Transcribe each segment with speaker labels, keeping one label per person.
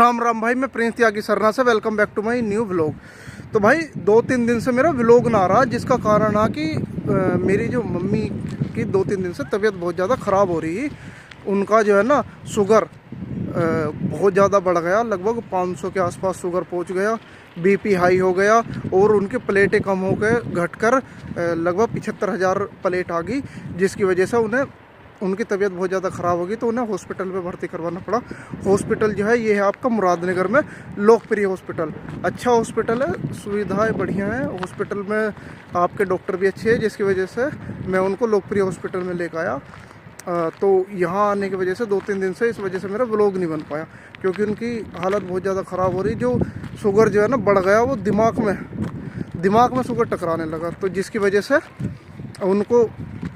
Speaker 1: राम राम भाई, मैं प्रिंस त्यागी सरना से welcome back to my new vlog. तो भाई 2-3 दिन से मेरा व्लॉग ना आ रहा, जिसका कारण है कि मेरी जो मम्मी की 2-3 दिन से तबीयत बहुत ज़्यादा ख़राब हो रही है। उनका जो है ना शुगर बहुत ज़्यादा बढ़ गया, लगभग 500 के आसपास शुगर पहुंच गया, बीपी हाई हो गया और उनकी प्लेटें कम हो गए, घटकर लगभग 75,000 प्लेट आ गई, जिसकी वजह से उन्हें उनकी तबीयत बहुत ज़्यादा ख़राब होगी तो उन्हें हॉस्पिटल में भर्ती करवाना पड़ा। हॉस्पिटल जो है ये है आपका मुरादनगर में लोकप्रिय हॉस्पिटल। अच्छा हॉस्पिटल है, सुविधाएं बढ़िया हैं, हॉस्पिटल में आपके डॉक्टर भी अच्छे हैं, जिसकी वजह से मैं उनको लोकप्रिय हॉस्पिटल में लेकर आया। तो यहाँ आने की वजह से 2-3 दिन से इस वजह से मेरा व्लॉग नहीं बन पाया, क्योंकि उनकी हालत बहुत ज़्यादा ख़राब हो रही। जो शुगर जो है ना बढ़ गया, वो दिमाग में शुगर टकराने लगा, तो जिसकी वजह से उनको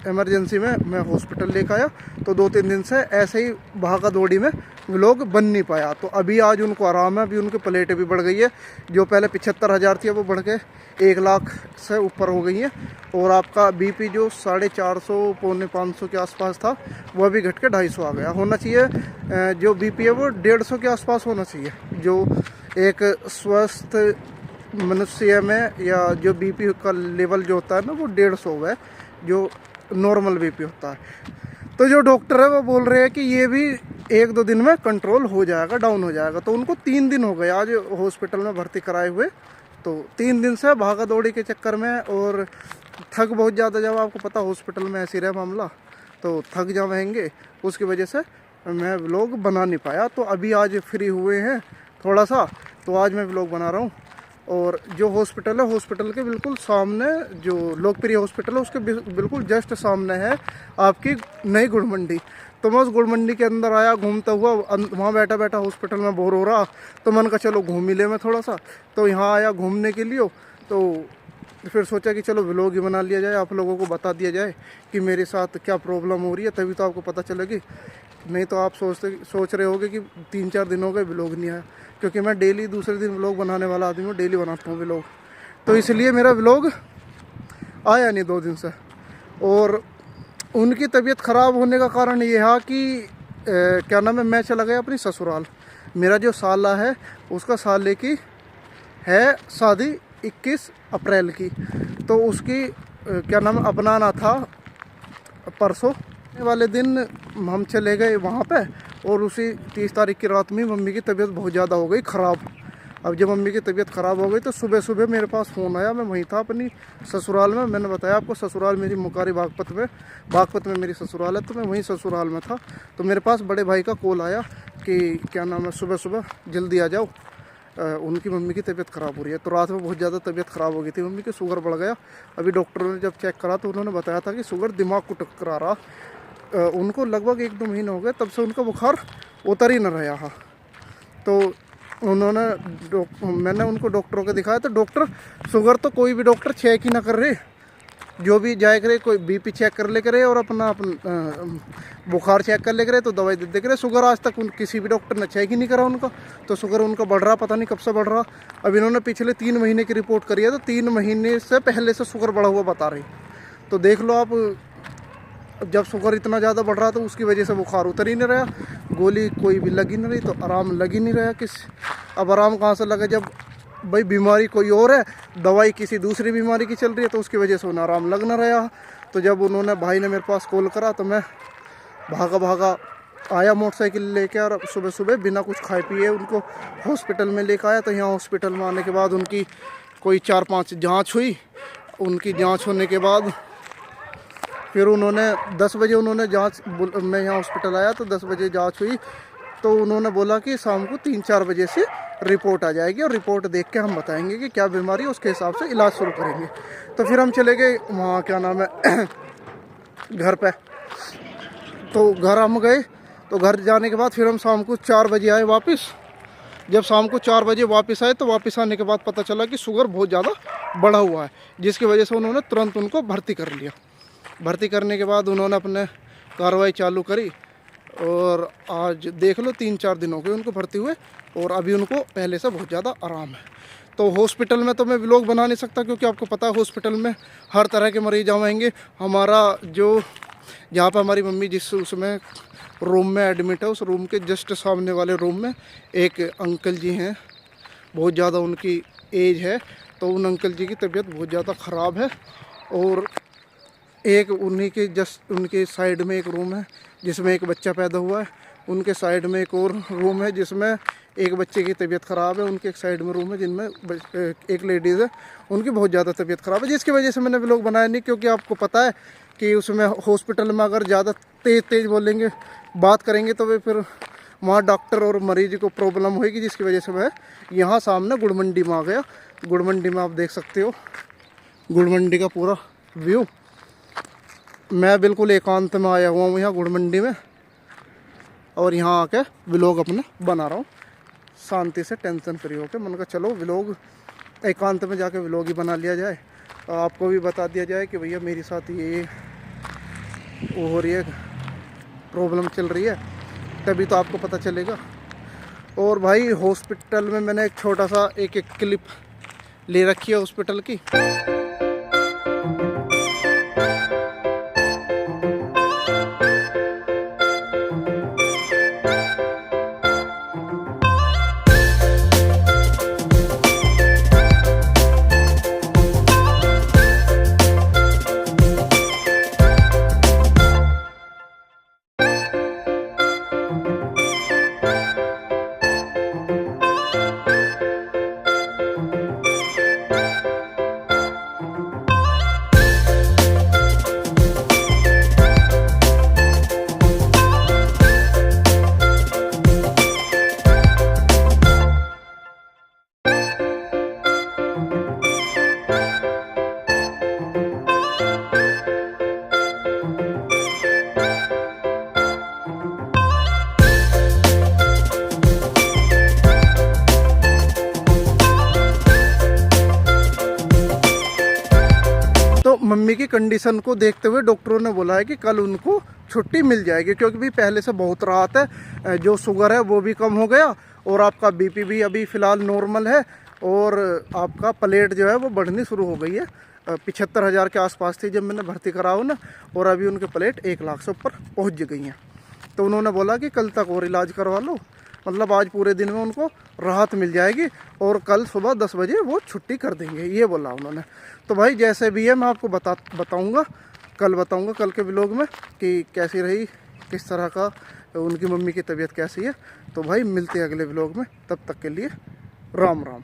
Speaker 1: इमरजेंसी में मैं हॉस्पिटल लेकर आया। तो 2-3 दिन से ऐसे ही भागा दौड़ी में व्लॉग बन नहीं पाया। तो अभी आज उनको आराम है, अभी उनकी प्लेटें भी बढ़ गई है, जो पहले 75,000 थी वो बढ़ के 1 लाख से ऊपर हो गई है। और आपका बीपी जो 450 पौने 500 के आसपास था, वह भी घट के 250 आ गया। होना चाहिए जो बीपी है वो 150 के आसपास होना चाहिए, जो एक स्वस्थ मनुष्य में, या जो बीपी का लेवल जो होता है ना वो 150 है, जो नॉर्मल बीपी होता है। तो जो डॉक्टर है वो बोल रहे हैं कि ये भी 1-2 दिन में कंट्रोल हो जाएगा, डाउन हो जाएगा। तो उनको 3 दिन हो गए आज हॉस्पिटल में भर्ती कराए हुए। तो 3 दिन से भागा दौड़ी के चक्कर में, और थक बहुत ज़्यादा, जब आपको पता हॉस्पिटल में ऐसी रहे मामला, तो थक जाएंगे, उसकी वजह से मैं व्लॉग बना नहीं पाया। तो अभी आज फ्री हुए हैं थोड़ा सा, तो आज मैं व्लॉग बना रहा हूँ। और जो हॉस्पिटल है, हॉस्पिटल के बिल्कुल सामने, जो लोकप्रिय हॉस्पिटल है उसके बिल्कुल जस्ट सामने है आपकी नई गुड़ मंडी। तो मैं उस गुड़ मंडी के अंदर आया घूमता हुआ, वहाँ बैठा बैठा हॉस्पिटल में बोर हो रहा, तो मैंने कहा चलो घूम ही ले मैं थोड़ा सा। तो यहाँ आया घूमने के लिए, तो फिर सोचा कि चलो व्लॉग ही बना लिया जाए, आप लोगों को बता दिया जाए कि मेरे साथ क्या प्रॉब्लम हो रही है, तभी तो आपको पता चलेगी। नहीं तो आप सोच रहे होगे कि 3-4 दिन हो गए व्लॉग नहीं आया, क्योंकि मैं डेली दूसरे दिन व्लॉग बनाने वाला आदमी हूँ, डेली बनाता हूँ व्लॉग। तो इसलिए मेरा व्लॉग आया नहीं 2 दिन से। और उनकी तबीयत ख़राब होने का कारण ये है कि क्या नाम है, मैं चला गया अपनी ससुराल। मेरा जो साला है उसका साले की है शादी 21 अप्रैल की, तो उसकी क्या नाम है अपनाना था परसों वाले दिन। हम चले गए वहाँ पे, और उसी 30 तारीख की रात में मम्मी की तबीयत बहुत ज़्यादा हो गई ख़राब। अब जब मम्मी की तबीयत ख़राब हो गई तो सुबह सुबह मेरे पास फ़ोन आया, मैं वहीं था अपनी ससुराल में। मैंने बताया आपको ससुराल मेरी मुकारी बागपत में मेरी ससुराल है, तो मैं वहीं ससुराल में था। तो मेरे पास बड़े भाई का कॉल आया कि क्या नाम है, सुबह सुबह जल्दी आ जाओ, उनकी मम्मी की तबीयत ख़राब हो रही है। तो रात में बहुत ज़्यादा तबीयत ख़राब हो गई थी मम्मी की, शुगर बढ़ गया। अभी डॉक्टरों ने जब चेक करा तो उन्होंने बताया था कि शुगर दिमाग को टकरा रहा। उनको लगभग 1-2 महीने हो गए, तब से उनका बुखार उतर ही न रहा है। तो मैंने उनको डॉक्टरों को दिखाया, तो डॉक्टर शुगर तो कोई भी डॉक्टर चेक ही ना कर रहे, जो भी जाए करे कोई बीपी चेक कर ले करे और अपना बुखार चेक कर ले करे, तो दवाई दे करे। शुगर आज तक किसी भी डॉक्टर ने चेक ही नहीं करा उनका, तो शुगर उनका बढ़ रहा, पता नहीं कब से बढ़ रहा। अब इन्होंने पिछले 3 महीने की रिपोर्ट करी है, तो 3 महीने से पहले से शुगर बढ़ा हुआ बता रही। तो देख लो आप, जब शुगर इतना ज़्यादा बढ़ रहा तो उसकी वजह से बुखार उतर ही नहीं रहा, गोली कोई भी लगी नहीं रही, तो आराम लग ही नहीं रहा अब आराम कहाँ से लगे, जब भाई बीमारी कोई और है, दवाई किसी दूसरी बीमारी की चल रही है, तो उसकी वजह से उन्हें आराम लग ना रहा। तो जब उन्होंने भाई ने मेरे पास कॉल करा, तो मैं भागा आया मोटरसाइकिल लेके, और सुबह सुबह बिना कुछ खाए पिए उनको हॉस्पिटल में लेकर आया। तो यहाँ हॉस्पिटल में आने के बाद उनकी कोई 4-5 जाँच हुई। उनकी जाँच होने के बाद फिर उन्होंने 10 बजे उन्होंने जांच, मैं यहाँ हॉस्पिटल आया तो 10 बजे जांच हुई। तो उन्होंने बोला कि शाम को 3-4 बजे से रिपोर्ट आ जाएगी, और रिपोर्ट देख के हम बताएंगे कि क्या बीमारी है, उसके हिसाब से इलाज शुरू करेंगे। तो फिर हम चले गए वहाँ, क्या नाम है घर पे। तो घर हम गए, तो घर जाने के बाद फिर हम शाम को 4 बजे आए वापस। जब शाम को 4 बजे वापस आए, तो वापस आने के बाद पता चला कि शुगर बहुत ज़्यादा बढ़ा हुआ है, जिसकी वजह से उन्होंने तुरंत उनको भर्ती कर लिया। भर्ती करने के बाद उन्होंने अपने कार्रवाई चालू करी, और आज देख लो 3-4 दिन हो गए उनको भर्ती हुए, और अभी उनको पहले से बहुत ज़्यादा आराम है। तो हॉस्पिटल में तो मैं व्लॉग बना नहीं सकता, क्योंकि आपको पता है हॉस्पिटल में हर तरह के मरीज आएंगे। हमारा जो जहाँ पर हमारी मम्मी जिस उसमें रूम में एडमिट है, उस रूम के जस्ट सामने वाले रूम में एक अंकल जी हैं, बहुत ज़्यादा उनकी एज है। तो उन अंकल जी की तबीयत बहुत ज़्यादा ख़राब है। और एक उन्हीं के जस्ट उनके साइड में एक रूम है जिसमें एक बच्चा पैदा हुआ है। उनके साइड में एक और रूम है जिसमें एक बच्चे की तबीयत ख़राब है। उनके एक साइड में रूम है जिनमें एक लेडीज़ है, उनकी बहुत ज़्यादा तबीयत ख़राब है, जिसकी वजह से मैंने व्लॉग बनाया नहीं। क्योंकि आपको पता है कि उसमें हॉस्पिटल में अगर ज़्यादा तेज़ बोलेंगे, बात करेंगे, तो वे फिर वहाँ डॉक्टर और मरीज को प्रॉब्लम होगी, जिसकी वजह से मैं यहाँ सामने गुड़ मंडी में आ गया। गुड़ मंडी में आप देख सकते हो गुड़ मंडी का पूरा व्यू। मैं बिल्कुल एकांत में आया हुआ हूँ यहाँ गुड़ मंडी में, और यहाँ आके व्लॉग अपना बना रहा हूँ शांति से, टेंशन फ्री होकर। मैंने कहा चलो व्लॉग एकांत में जाके व्लॉग ही बना लिया जाए, आपको भी बता दिया जाए कि भैया मेरे साथ ये वो हो रही है, प्रॉब्लम चल रही है, तभी तो आपको पता चलेगा। और भाई हॉस्पिटल में मैंने एक छोटा सा एक क्लिप ले रखी है हॉस्पिटल की। तो मम्मी की कंडीशन को देखते हुए डॉक्टरों ने बोला है कि कल उनको छुट्टी मिल जाएगी, क्योंकि भी पहले से बहुत राहत है, जो शुगर है वो भी कम हो गया, और आपका बीपी भी अभी फ़िलहाल नॉर्मल है, और आपका प्लेट जो है वो बढ़नी शुरू हो गई है। 75,000 के आसपास थी जब मैंने भर्ती कराओ ना, और अभी उनके प्लेट 1 लाख से ऊपर पहुँच गई हैं। तो उन्होंने बोला कि कल तक और इलाज करवा लो, मतलब आज पूरे दिन में उनको राहत मिल जाएगी, और कल सुबह 10 बजे वो छुट्टी कर देंगे, ये बोला उन्होंने। तो भाई जैसे भी है मैं आपको बताऊंगा कल के व्लॉग में कि कैसी रही, किस तरह का उनकी मम्मी की तबीयत कैसी है। तो भाई मिलते हैं अगले व्लॉग में, तब तक के लिए राम राम।